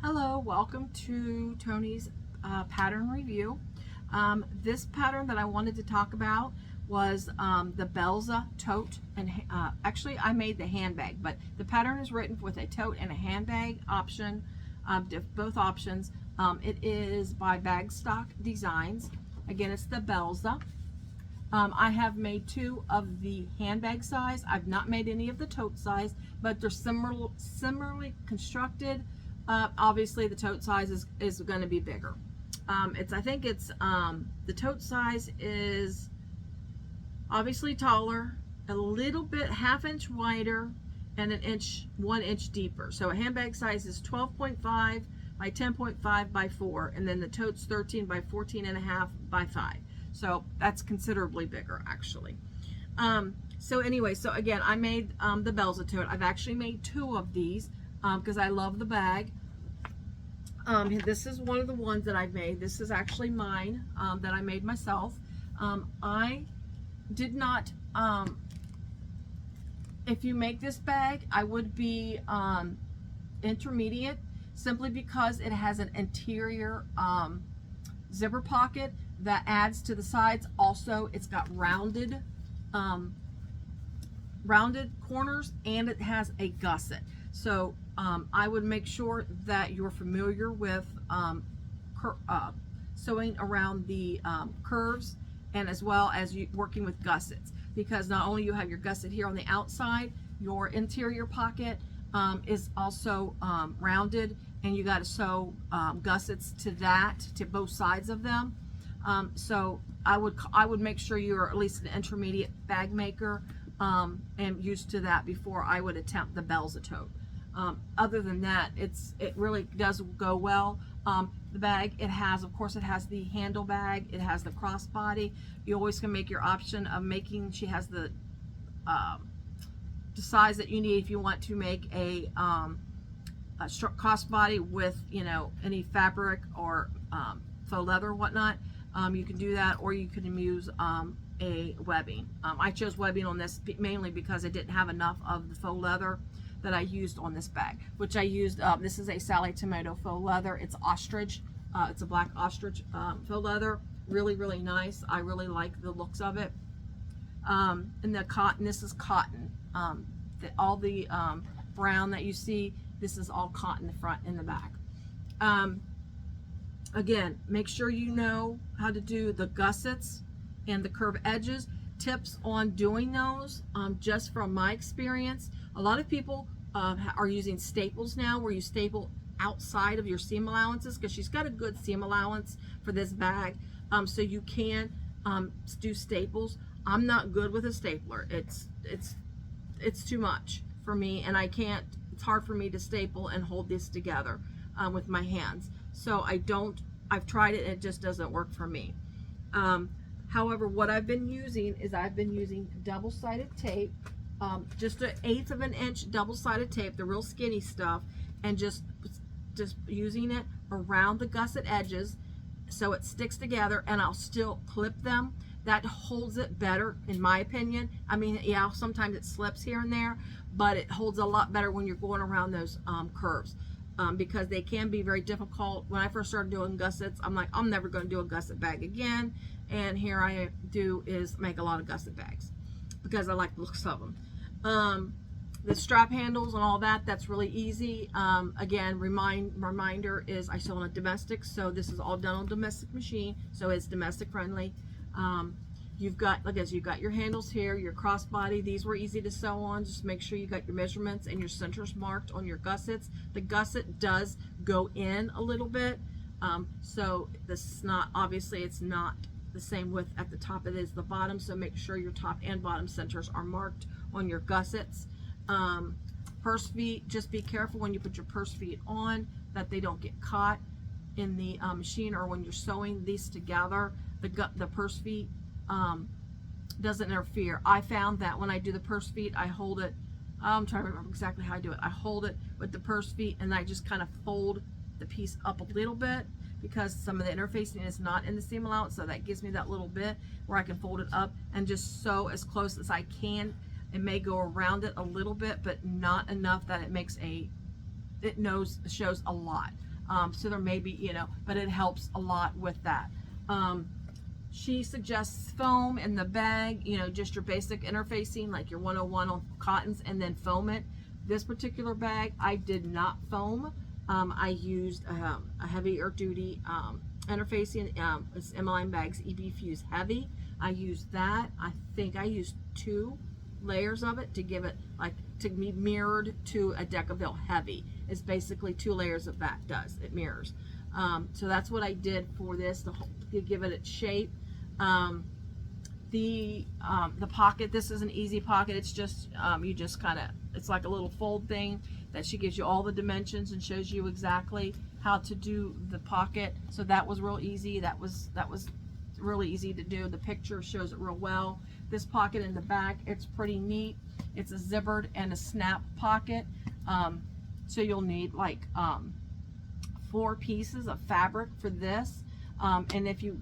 Hello, welcome to Tony's pattern review. This pattern that I wanted to talk about was the Bellezza tote, and actually I made the handbag, but the pattern is written with a tote and a handbag option, both options. It is by Bagstock Designs. Again, it's the Bellezza. I have made two of the handbag size. I've not made any of the tote size, but they're similarly constructed. Obviously, the tote size is going to be bigger. I think it's the tote size is obviously taller, a little bit half-inch wider, and 1 inch deeper. So a handbag size is 12.5 by 10.5 by 4, and then the tote's 13 by 14.5 by 5. So that's considerably bigger, actually. So anyway, so again, I made the Bellezza tote. I've actually made two of these because I love the bag. This is one of the ones that I've made. This is actually mine that I made myself. I did not, if you make this bag, I would be intermediate, simply because it has an interior zipper pocket that adds to the sides. Also, it's got rounded corners, and it has a gusset. So I would make sure that you're familiar with sewing around the curves, and as well as working with gussets, because not only you have your gusset here on the outside, your interior pocket is also rounded, and you got to sew gussets to both sides of them. So I would make sure you're at least an intermediate bag maker and used to that before I would attempt the Bellezza tote. Other than that, it really does go well. The bag, of course, it has the handle bag, it has the crossbody. You always can make your option of making. She has the size that you need if you want to make a crossbody with any fabric or faux leather or whatnot. You can do that, or you can use a webbing. I chose webbing on this mainly because I didn't have enough of the faux leather that I used on this bag, which I used. This is a Sally Tomato faux leather. It's ostrich. It's a black ostrich faux leather. Really, really nice. I really like the looks of it. And the cotton, this is cotton. All the brown that you see, this is all cotton, the front and the back. Again, make sure you know how to do the gussets and the curved edges. Tips on doing those, just from my experience, a lot of people are using staples now, where you staple outside of your seam allowances, because she's got a good seam allowance for this bag. So you can do staples. I'm not good with a stapler. It's too much for me, and I can't. It's hard for me to staple and hold this together with my hands. So I've tried it and it just doesn't work for me. However, what I've been using is double-sided tape, just 1/8 of an inch double-sided tape, the real skinny stuff, and just using it around the gusset edges so it sticks together, and I'll still clip them. That holds it better, in my opinion. I mean, yeah, sometimes it slips here and there, but it holds a lot better when you're going around those curves. Because they can be very difficult. When I first started doing gussets, I'm like, I'm never going to do a gusset bag again. And here I do is make a lot of gusset bags because I like the looks of them. The strap handles and all that, that's really easy. Again, reminder is I sew on a domestic, so this is all done on domestic machine, so it's domestic friendly. You've got your handles here, your crossbody. These were easy to sew on. Just make sure you got your measurements and your centers marked on your gussets. The gusset does go in a little bit, so this is not, obviously it's not the same width at the top it is the bottom, so make sure your top and bottom centers are marked on your gussets. Purse feet, just be careful when you put your purse feet on that they don't get caught in the machine, or when you're sewing these together, the purse feet doesn't interfere. I found that when I do the purse feet, I hold it, I'm trying to remember exactly how I do it. I hold it with the purse feet, and I just kind of fold the piece up a little bit, because some of the interfacing is not in the seam allowance, so that gives me that little bit where I can fold it up and just sew as close as I can. It may go around it a little bit, but not enough that it makes shows a lot. So there may be, you know, but it helps a lot with that. She suggests foam in the bag, you know, just your basic interfacing, like your 101 on cottons, and then foam it. This particular bag, I did not foam. I used a heavier duty interfacing. It's M-Line Bags EB Fuse Heavy. I used that. I think I used 2 layers of it to give it, like, to be mirrored to a Decaville Heavy. It's basically 2 layers of that does. It mirrors. So that's what I did for this to give it its shape. The pocket, this is an easy pocket. It's just, you just kind of, it's like a little fold thing that she gives you all the dimensions and shows you exactly how to do the pocket. So that was real easy. That was really easy to do. The picture shows it real well. This pocket in the back, it's pretty neat. It's a zippered and a snap pocket. So you'll need like 4 pieces of fabric for this. And if you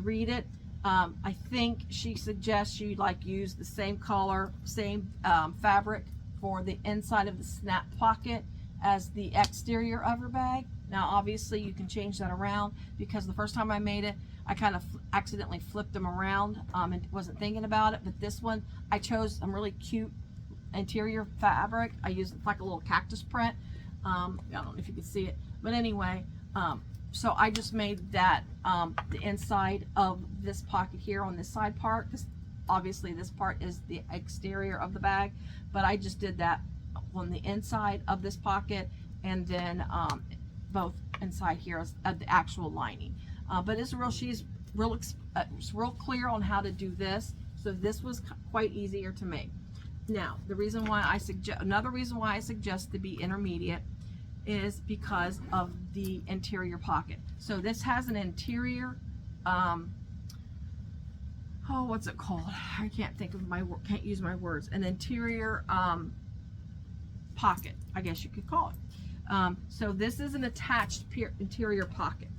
read it, I think she suggests you like use the same color, same fabric for the inside of the snap pocket as the exterior of her bag. Now obviously you can change that around, because the first time I made it, I kind of accidentally flipped them around and wasn't thinking about it. But this one, I chose some really cute interior fabric. I used like a little cactus print. I don't know if you can see it, but anyway, so I just made that the inside of this pocket here on this side part, because obviously this part is the exterior of the bag, but I just did that on the inside of this pocket, and then both inside here is the actual lining. But it's she's real clear on how to do this, so this was quite easier to make. Now, another reason why I suggest to be intermediate is because of the interior pocket. So this has an interior, what's it called? I can't think of can't use my words. An interior pocket, I guess you could call it. So this is an attached interior pocket.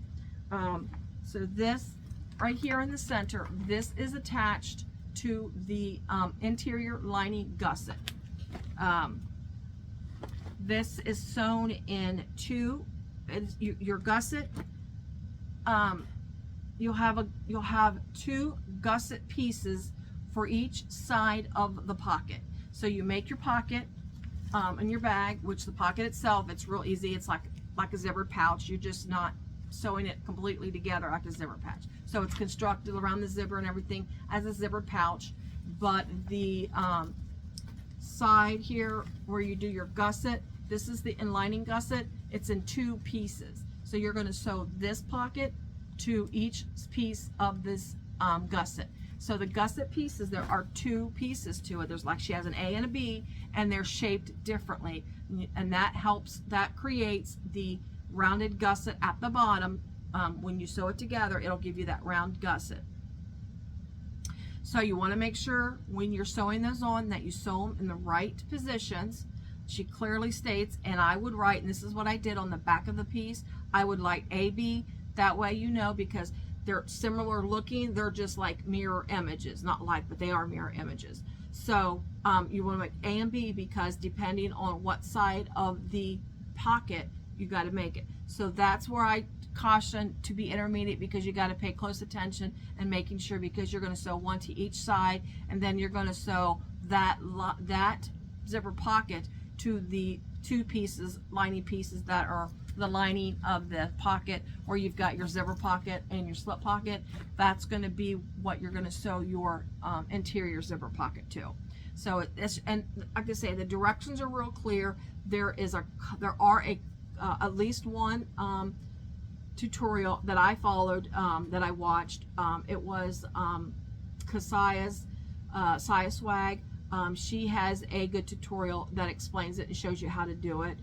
So this right here in the center, this is attached to the interior lining gusset. This is sewn in 2. Your gusset, you'll have 2 gusset pieces for each side of the pocket. So you make your pocket in your bag, which the pocket itself, it's real easy. It's like a zippered pouch. You're just not sewing it completely together like a zipper pouch. So it's constructed around the zipper and everything as a zippered pouch. But the side here where you do your gusset, this is the inlining gusset. It's in 2 pieces. So you're going to sew this pocket to each piece of this gusset. So the gusset pieces, there are 2 pieces to it. There's like, she has an A and a B, and they're shaped differently. And that creates the rounded gusset at the bottom. When you sew it together, it'll give you that round gusset. So you want to make sure when you're sewing those on that you sew them in the right positions. She clearly states, and I would write, and this is what I did on the back of the piece, I would like AB, that way you know, because they're similar looking, they're just like mirror images, not like, but they are mirror images. So you want to make A and B, because depending on what side of the pocket, you got to make it. So that's where I caution to be intermediate, because you got to pay close attention and making sure, because you're going to sew 1 to each side, and then you're going to sew that zipper pocket to the 2 pieces, lining pieces that are the lining of the pocket, where you've got your zipper pocket and your slip pocket. That's going to be what you're going to sew your interior zipper pocket to. So it's, and like I say, the directions are real clear. There are at least one tutorial that I followed, that I watched. It was Siahswag. She has a good tutorial that explains it and shows you how to do it.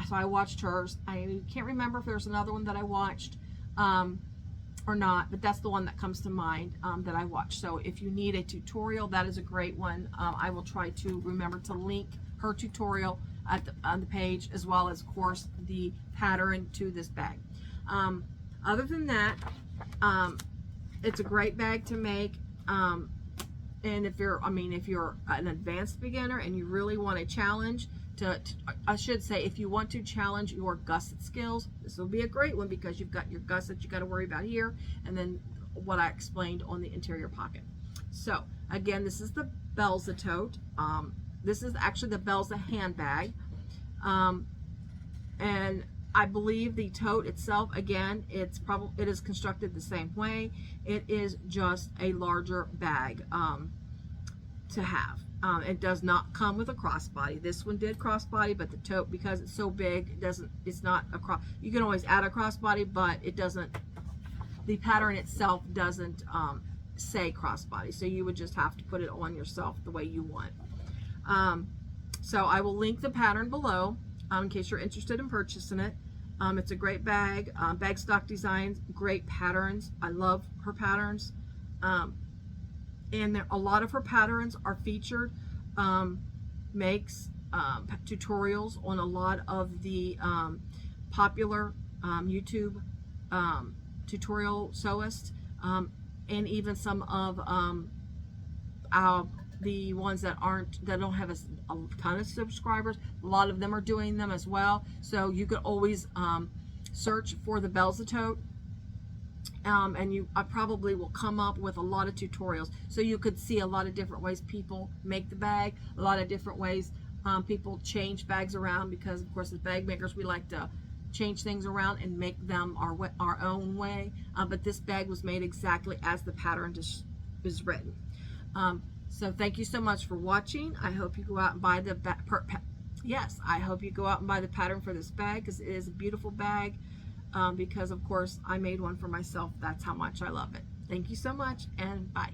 So I watched hers. I can't remember if there's another one that I watched or not, but that's the one that comes to mind that I watched. So if you need a tutorial, that is a great one. I will try to remember to link her tutorial on the page, as well as, of course, the pattern to this bag. Other than that, it's a great bag to make. And if you're an advanced beginner and you really want a challenge, I should say, if you want to challenge your gusset skills, this will be a great one because you've got your gussets you got to worry about here, and then what I explained on the interior pocket. So again, this is the Bellezza tote. This is actually the Bellezza handbag, and I believe the tote itself, again, it is constructed the same way. It is just a larger bag to have. It does not come with a crossbody. This one did crossbody, but the tote, because it's so big, it's not a cross. You can always add a crossbody, but it doesn't, the pattern itself doesn't say crossbody. So you would just have to put it on yourself the way you want. So I will link the pattern below in case you're interested in purchasing it. It's a great bag, bag stock designs, great patterns. I love her patterns. And a lot of her patterns are featured, makes tutorials on a lot of the popular YouTube tutorial sewists, and even some of the ones that don't have a ton of subscribers. A lot of them are doing them as well. So you could always search for the Bellezza tote. And I probably will come up with a lot of tutorials, so you could see a lot of different ways people make the bag, a lot of different ways people change bags around, because of course as bag makers we like to change things around and make them our own way, but this bag was made exactly as the pattern is written. So thank you so much for watching. I hope you go out and buy the I hope you go out and buy the pattern for this bag, because it is a beautiful bag. Because of course I made one for myself. That's how much I love it. Thank you so much, and bye.